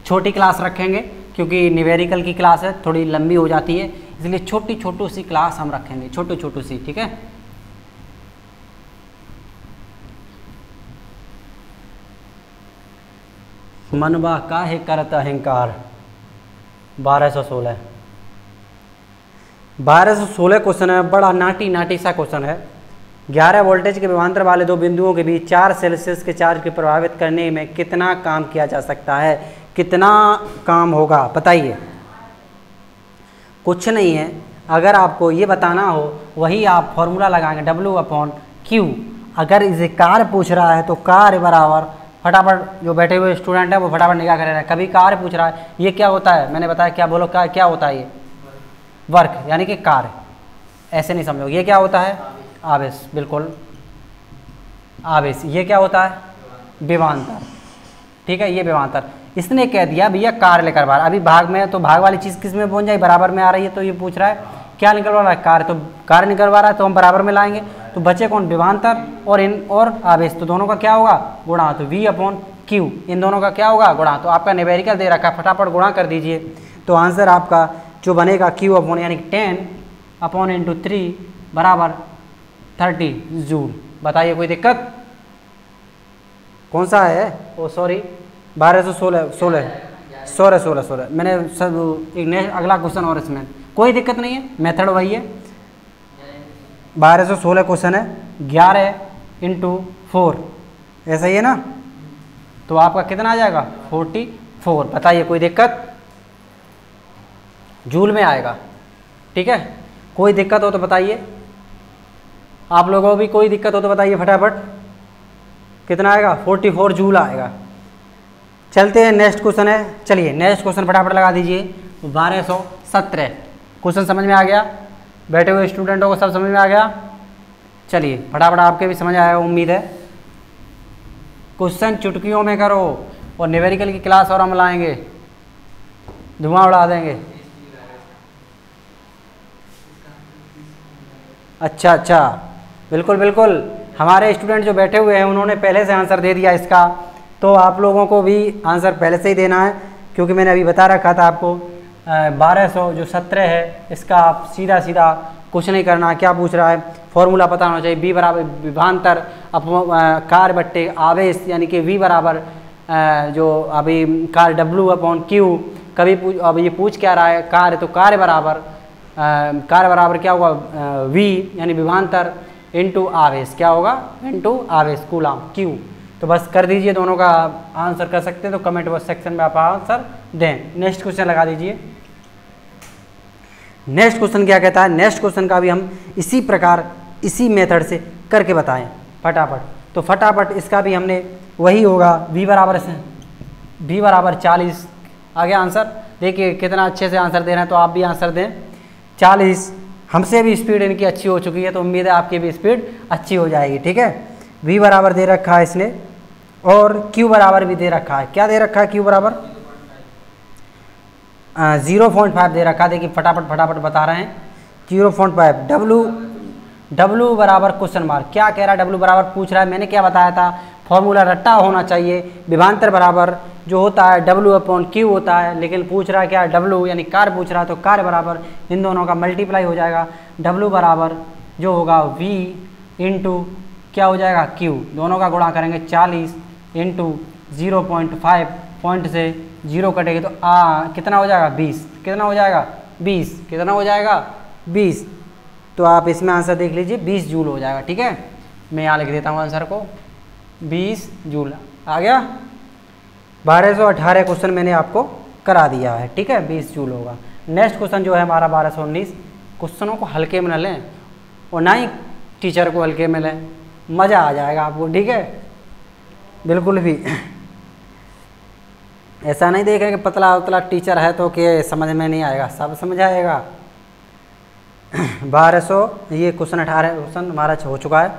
छोटी क्लास रखेंगे क्योंकि न्यूमेरिकल की क्लास है, थोड़ी लंबी हो जाती है, इसलिए छोटी छोटी सी क्लास हम रखेंगे, छोटी छोटी सी, ठीक है। मनवा काहे करत अहंकार, 1216 क्वेश्चन है, बड़ा नाटी सा क्वेश्चन है। 11 वोल्टेज के विभवांतर वाले दो बिंदुओं के बीच 4 सेल्सियस के चार्ज को प्रभावित करने में कितना काम किया जा सकता है, कितना काम होगा बताइए। कुछ नहीं है, अगर आपको ये बताना हो वही आप फॉर्मूला लगाएंगे W/Q। अगर इसे कार्य पूछ रहा है तो कार्य बराबर, फटाफट जो बैठे हुए स्टूडेंट है वो फटाफट निकाल कर रहे हैं। कभी कार्य पूछ रहा है, ये क्या होता है, मैंने बताया क्या, बोलो क्या होता है, वर्क यानी कि कार्य, ऐसे नहीं समझो। ये क्या होता है? आवेश, बिल्कुल आवेश। ये क्या होता है? विभवांतर, ठीक है, ये विभवांतर। इसने कह दिया भैया कार्य लेकर बाहर, अभी भाग में तो भाग वाली चीज़ किस में पहुंच जाए? बराबर में आ रही है, तो ये पूछ रहा है क्या निकलवा रहा है? कार्य। तो कार्य निकलवा रहा है तो हम बराबर में लाएंगे, तो बचे कौन? विभवांतर और आवेश, तो दोनों का क्या होगा? गुणा। तो V/Q, इन दोनों का क्या होगा? गुणा। तो आपका न्यूमेरिकल दे रखा है, फटाफट गुणा कर दीजिए, तो आंसर आपका जो बनेगा Q/ यानी 10/3 बराबर 30 जूल। बताइए कोई दिक्कत? कौन सा है? ओ सॉरी, 1216 मैंने सब एक अगला क्वेश्चन और इसमें कोई दिक्कत नहीं है, मेथड वही है। 1216 क्वेश्चन है, 11 × 4 ऐसा ही है ना, तो आपका कितना आ जाएगा? 44। बताइए कोई दिक्कत? जूल में आएगा, ठीक है। कोई दिक्कत हो तो बताइए, आप लोगों को भी कोई दिक्कत हो तो बताइए फटाफट। कितना आएगा? 44 जूल आएगा। चलते हैं, नेक्स्ट क्वेश्चन है, चलिए नेक्स्ट क्वेश्चन फटाफट लगा दीजिए। 1217 क्वेश्चन समझ में आ गया? बैठे हुए स्टूडेंटों को सब समझ में आ गया? चलिए फटाफट, आपके भी समझ आया उम्मीद है। क्वेश्चन चुटकियों में करो, और न्यूमेरिकल की क्लास और हम लाएंगे, धुआं उड़ा देंगे। अच्छा, बिल्कुल बिल्कुल, हमारे स्टूडेंट जो बैठे हुए हैं उन्होंने पहले से आंसर दे दिया इसका, तो आप लोगों को भी आंसर पहले से ही देना है, क्योंकि मैंने अभी बता रखा था आपको। 1217 है, इसका आप सीधा सीधा कुछ नहीं करना। क्या पूछ रहा है? फॉर्मूला पता होना चाहिए। V बराबर विभवांतर कार्य बट्टे आवेश, यानी कि V बराबर जो अभी कार्य W/Q। कभी अब ये पूछ क्या रहा है? कार्य, तो कार्य बराबर क्या होगा? V यानी विभवांतर इंटू आवेश, क्या होगा? इंटू आवेश, कूलाम Q। तो बस कर दीजिए, दोनों का आंसर कर सकते हैं तो कमेंट बॉक्स सेक्शन में आप आंसर दें। नेक्स्ट क्वेश्चन लगा दीजिए। नेक्स्ट क्वेश्चन क्या कहता है? नेक्स्ट क्वेश्चन का भी हम इसी प्रकार इसी मेथड से करके बताएं फटाफट। तो फटाफट इसका भी हमने वही होगा, V बराबर 40 आ गया आंसर। देखिए कितना अच्छे से आंसर दे रहे हैं, तो आप भी आंसर दें। 40, हमसे भी स्पीड इनकी अच्छी हो चुकी है, तो उम्मीद है आपकी भी स्पीड अच्छी हो जाएगी, ठीक है। V बराबर दे रखा है इसने, और Q बराबर भी दे रखा है। क्या दे रखा है? Q बराबर 0.5 दे रखा है। देखिए फटाफट बता रहे हैं। 0.5 W बराबर क्वेश्चन मार्क। क्या कह रहा है? W बराबर पूछ रहा है। मैंने क्या बताया था? फॉर्मूला रट्टा होना चाहिए। विभवांतर बराबर जो होता है W/Q होता है, लेकिन पूछ रहा है क्या? W यानी कार्य पूछ रहा है, तो कार्य बराबर इन दोनों का मल्टीप्लाई हो जाएगा। W बराबर जो होगा V इंटू क्या हो जाएगा? Q। दोनों का गुणा करेंगे, 40 इंटू 0.5, पॉइंट से 0 कटेगी तो कितना हो जाएगा? 20। कितना हो जाएगा? 20। कितना हो जाएगा? 20। तो आप इसमें आंसर देख लीजिए, 20 जूल हो जाएगा, ठीक है। मैं यहाँ लिख देता हूँ आंसर को, 20 जूल आ गया। 1218 क्वेश्चन मैंने आपको करा दिया है, ठीक है, 20 जूल होगा। नेक्स्ट क्वेश्चन जो है हमारा 1219। क्वेश्चनों को हल्के में न लें और ना ही टीचर को हल्के में लें, मज़ा आ जाएगा आपको, ठीक है। बिल्कुल भी ऐसा नहीं देखें कि पतला उतला टीचर है तो कि समझ में नहीं आएगा, सब समझ आएगा। 1200 ये क्वेश्चन 18 क्वेश्चन हमारा हो चुका है।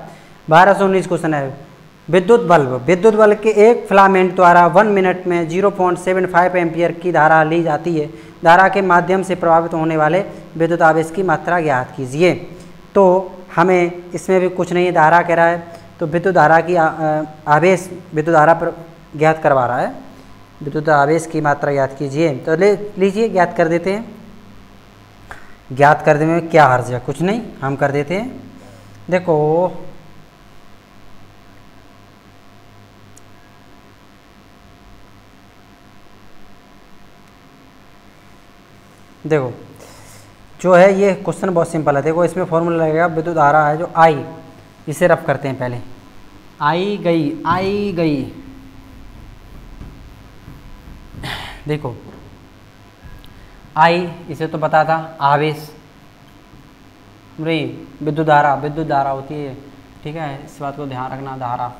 1219 क्वेश्चन है। विद्युत बल्ब के एक फिलामेंट द्वारा 1 मिनट में 0.75 एम्पियर की धारा ली जाती है। धारा के माध्यम से प्रभावित होने वाले विद्युत आवेश की मात्रा ज्ञात कीजिए। तो हमें इसमें भी कुछ नहीं, धारा कह रहा है, तो विद्युत धारा की आवेश विद्युत धारा पर ज्ञात करवा रहा है। विद्युत आवेश की मात्रा ज्ञात कीजिए, तो ले लीजिए ज्ञात कर देते हैं। ज्ञात कर देने में क्या हर्ज है? कुछ नहीं, हम कर देते हैं। देखो जो है ये क्वेश्चन बहुत सिंपल है। देखो इसमें फॉर्मूला लगेगा, विद्युत धारा है जो आई, इसे रफ करते हैं पहले। आई गई, देखो आई, इसे तो पता था, आवेश नहीं, विद्युत धारा होती है, ठीक है, इस बात को ध्यान रखना, धारा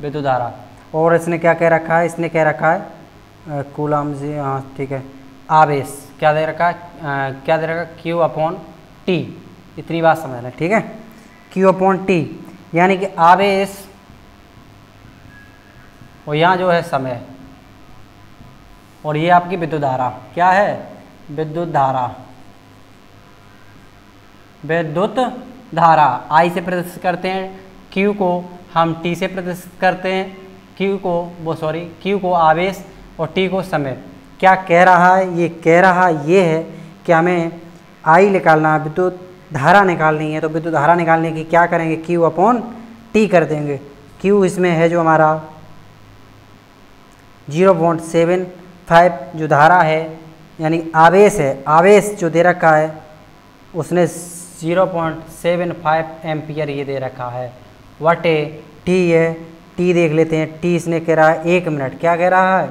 विद्युत धारा। और इसने क्या कह रखा है? इसने कह रखा है कूलम से, हाँ ठीक है, आवेश, क्या दे रखा Q अपॉन T, इतनी बात समझ लें, ठीक है। Q अपॉन T यानी कि आवेश और यहाँ जो है समय, और ये आपकी विद्युत धारा, क्या है, विद्युत धारा I से प्रदर्शित करते हैं, Q को हम T से प्रदर्शित करते हैं, Q को आवेश और T को समय। क्या कह रहा है, ये कह रहा ये है कि हमें I निकालना, विद्युत धारा निकालनी है। तो विद्युत धारा निकालने की क्या करेंगे, Q अपॉन T कर देंगे। Q इसमें है जो हमारा 0.75 जो धारा है यानी आवेश है, आवेश जो दे रखा है उसने 0.75 एम्पियर ये दे रखा है, वटे T है, T देख लेते हैं। T इसने कह रहा है 1 मिनट, क्या कह रहा है,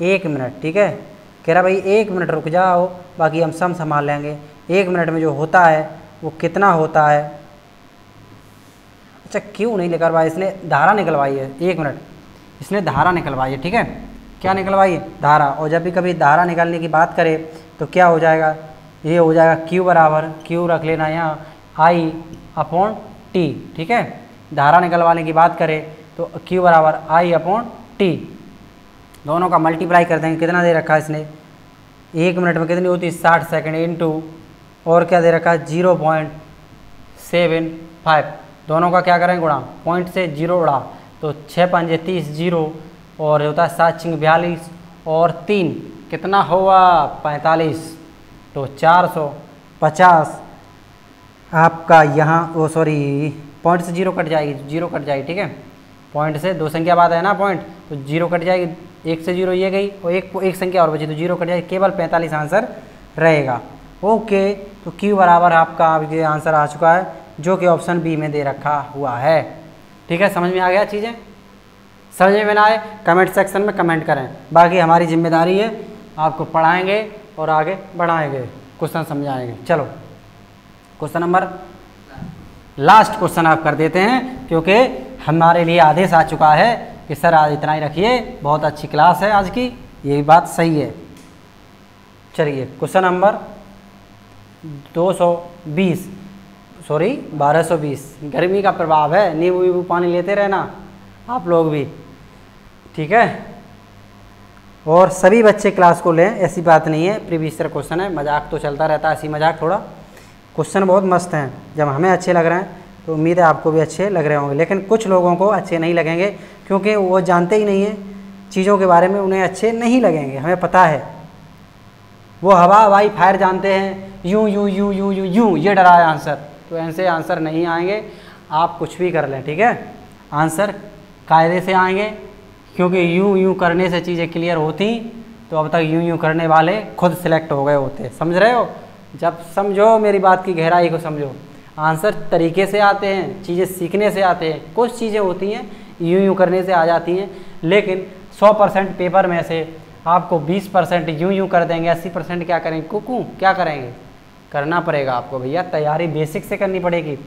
1 मिनट, ठीक है। कह रहा भाई 1 मिनट रुक जाओ, बाकी हम सब संभाल लेंगे। 1 मिनट में जो होता है वो कितना होता है, अच्छा क्यों नहीं लिखा भाई, इसने धारा निकलवाई है, 1 मिनट इसने धारा निकलवाई है, ठीक है। क्या निकलवाई है, धारा। और जब भी कभी धारा निकालने की बात करें तो क्या हो जाएगा, ये हो जाएगा Q बराबर, Q रख लेना यहाँ I अपॉन T, ठीक है। धारा निकलवाने की बात करें तो Q बराबर I अपॉन T, दोनों का मल्टीप्लाई कर देंगे। कितना दे रखा है इसने, 1 मिनट में कितनी होती है, 60 सेकंड, इनटू और क्या दे रखा है 0.75, दोनों का क्या करेंगे गुणा, पॉइंट से 0 उड़ा तो 6 पंजे 30, 0 और होता है 7 छिंग 42 और 3 कितना हुआ 45, तो 450 आपका यहाँ, वो सॉरी पॉइंट से 0 कट जाएगी, 0 कट जाएगी, ठीक है। पॉइंट से 2 संख्या बाद है ना पॉइंट, तो 0 कट जाएगी, 1 से 0 ये गई और एक संख्या और बची तो 0 कट जाएगी, केवल 45 आंसर रहेगा। ओके, तो Q बराबर आपका आपके आंसर आ चुका है जो कि ऑप्शन बी में दे रखा हुआ है, ठीक है। समझ में आ गया चीज़ें, समझ में ना आए कमेंट सेक्शन में कमेंट करें, बाकी हमारी जिम्मेदारी है आपको पढ़ाएंगे और आगे बढ़ाएंगे, क्वेश्चन समझाएंगे। चलो क्वेश्चन नंबर लास्ट क्वेश्चन आप कर देते हैं क्योंकि हमारे लिए आदेश आ चुका है कि सर आज इतना ही रखिए, बहुत अच्छी क्लास है आज की, ये बात सही है। चलिए क्वेश्चन नंबर 1220, गर्मी का प्रभाव है, नींबू वीबू पानी लेते रहना आप लोग भी, ठीक है। और सभी बच्चे क्लास को लें, ऐसी बात नहीं है, प्रीवियस ईयर क्वेश्चन है, मजाक तो चलता रहता है, ऐसी मजाक थोड़ा, क्वेश्चन बहुत मस्त हैं। जब हमें अच्छे लग रहे हैं तो उम्मीद है आपको भी अच्छे लग रहे होंगे, लेकिन कुछ लोगों को अच्छे नहीं लगेंगे क्योंकि वो जानते ही नहीं है चीज़ों के बारे में, उन्हें अच्छे नहीं लगेंगे, हमें पता है। वो हवा हवाई फायर जानते हैं, यूं यूं यूं यूं यूं यूं, ये डरा है आंसर, तो ऐसे आंसर नहीं आएंगे। आप कुछ भी कर लें, ठीक है, आंसर कायदे से आएंगे, क्योंकि यूं यूं करने से चीज़ें क्लियर होती तो अब तक यूं यूं करने वाले खुद सिलेक्ट हो गए होते। समझ रहे हो, जब समझो मेरी बात की गहराई को समझो, आंसर तरीके से आते हैं, चीज़ें सीखने से आते हैं, कुछ चीज़ें होती हैं यूं यूं करने से आ जाती हैं, लेकिन 100% पेपर में से आपको 20% यूं यूं कर देंगे, 80% क्या करेंगे, कुकू क्या करेंगे, करना पड़ेगा आपको भैया, तैयारी बेसिक से करनी पड़ेगी।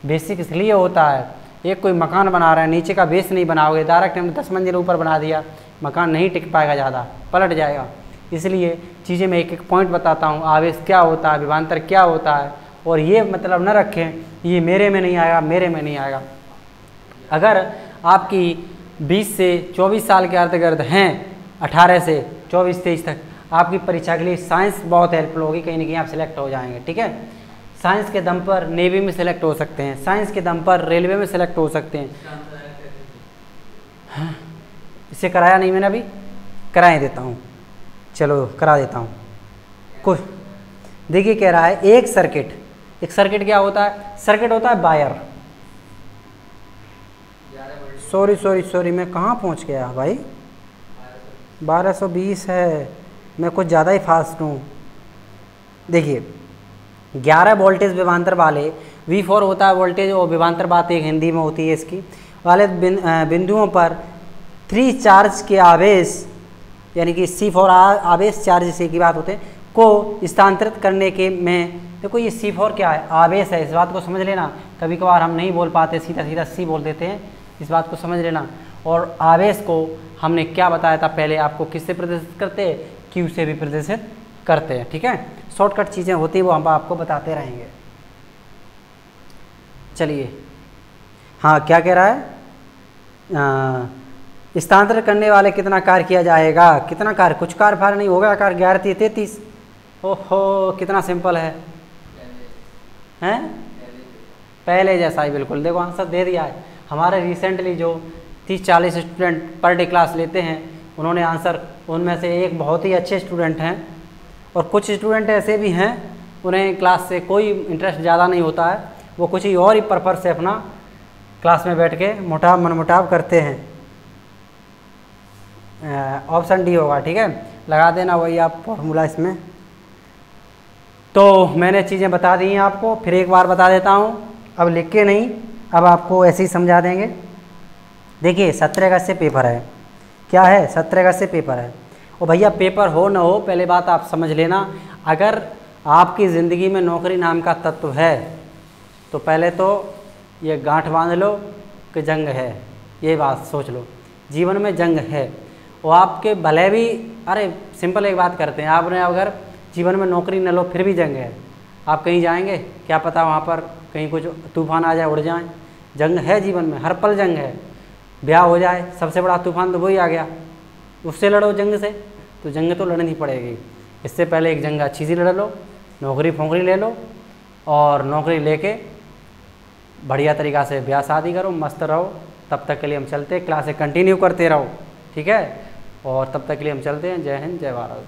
बेसिक इसलिए होता है, एक कोई मकान बना रहे हैं, नीचे का बेस नहीं बनाओगे, डायरेक्ट हमने 10 मंजिल ऊपर बना दिया, मकान नहीं टिक पाएगा, ज़्यादा पलट जाएगा। इसलिए चीज़ें मैं एक एक पॉइंट बताता हूँ, आवेश क्या होता है, विभवांतर क्या होता है, और ये मतलब न रखें ये मेरे में नहीं आएगा, मेरे में नहीं आएगा। अगर आपकी 20 से 24 साल के अर्ध गिर्द हैं, 18 से 24-23 तक, आपकी परीक्षा के लिए साइंस बहुत हेल्पफुल होगी, कहीं ना कहीं आप सिलेक्ट हो जाएंगे, ठीक है। साइंस के दम पर नेवी में सिलेक्ट हो सकते हैं, साइंस के दम पर रेलवे में सिलेक्ट हो सकते हैं। हाँ, इसे कराया नहीं मैंने अभी, कराए देता हूँ, चलो करा देता हूँ। कुछ देखिए कह रहा है एक सर्किट क्या होता है, सर्किट होता है वायर, सॉरी मैं कहाँ पहुँच गया भाई, 1220 है, मैं कुछ ज़्यादा ही फास्ट हूँ। देखिए 11 वोल्टेज विभवांतर वाले, V4 होता है वोल्टेज और विभवांतर बात एक हिंदी में होती है इसकी, वाले बिंदुओं पर 3 चार्ज के आवेश यानी कि C4 आवेश चार्ज से की बात होते हैं को स्थानांतरित करने के में, देखो ये C4 क्या है, आवेश है, इस बात को समझ लेना। कभी कभार हम नहीं बोल पाते, सीधा सीधा C बोल देते हैं, इस बात को समझ लेना। और आवेश को हमने क्या बताया था पहले आपको, किससे प्रदर्शित करते हैं, Q से भी प्रदर्शित करते हैं। ठीक है, शॉर्टकट चीज़ें होती हैं वो हम आपको बताते रहेंगे। चलिए, हाँ क्या कह रहा है, स्थानांतरित करने वाले कितना कार्य किया जाएगा, कितना कार्य, कुछ कार्य फार नहीं होगा, कार्य 11 33। ओहो कितना सिंपल है, हैं पहले जैसा ही बिल्कुल। देखो आंसर दे दिया है। हमारे रिसेंटली जो 30-40 स्टूडेंट पर डे क्लास लेते हैं उन्होंने आंसर, उनमें से एक बहुत ही अच्छे स्टूडेंट हैं और कुछ स्टूडेंट ऐसे भी हैं उन्हें क्लास से कोई इंटरेस्ट ज़्यादा नहीं होता है, वो कुछ ही और ही पर्पज़ से अपना क्लास में बैठ के मनमुटाव करते हैं। ऑप्शन डी होगा। ठीक है, लगा देना वही आप फॉर्मूला इसमें। तो मैंने चीज़ें बता दी हैं आपको, फिर एक बार बता देता हूँ, अब लिख के नहीं, अब आपको ऐसे ही समझा देंगे। देखिए 17 अगस्त से पेपर है, क्या है 17 अगस्त से पेपर है। और भैया पेपर हो ना हो, पहले बात आप समझ लेना, अगर आपकी ज़िंदगी में नौकरी नाम का तत्व है तो पहले तो ये गांठ बांध लो कि जंग है, ये बात सोच लो, जीवन में जंग है। और आपके भले भी, अरे सिंपल एक बात करते हैं, आपने अगर जीवन में नौकरी न लो फिर भी जंग है, आप कहीं जाएंगे, क्या पता वहाँ पर कहीं कुछ तूफान आ जाए, उड़ जाए, जंग है जीवन में, हर पल जंग है। ब्याह हो जाए, सबसे बड़ा तूफान तो वही आ गया, उससे लड़ो जंग से, तो जंग तो लड़नी पड़ेगी। इससे पहले एक जंग अच्छी सी लड़ लो, नौकरी फोकरी ले लो, और नौकरी लेके बढ़िया तरीक़ा से ब्याह शादी करो, मस्त रहो। तब तक के लिए हम चलते, क्लासें कंटिन्यू करते रहो। ठीक है, और तब तक के लिए हम चलते हैं। जय हिंद, जय भारत।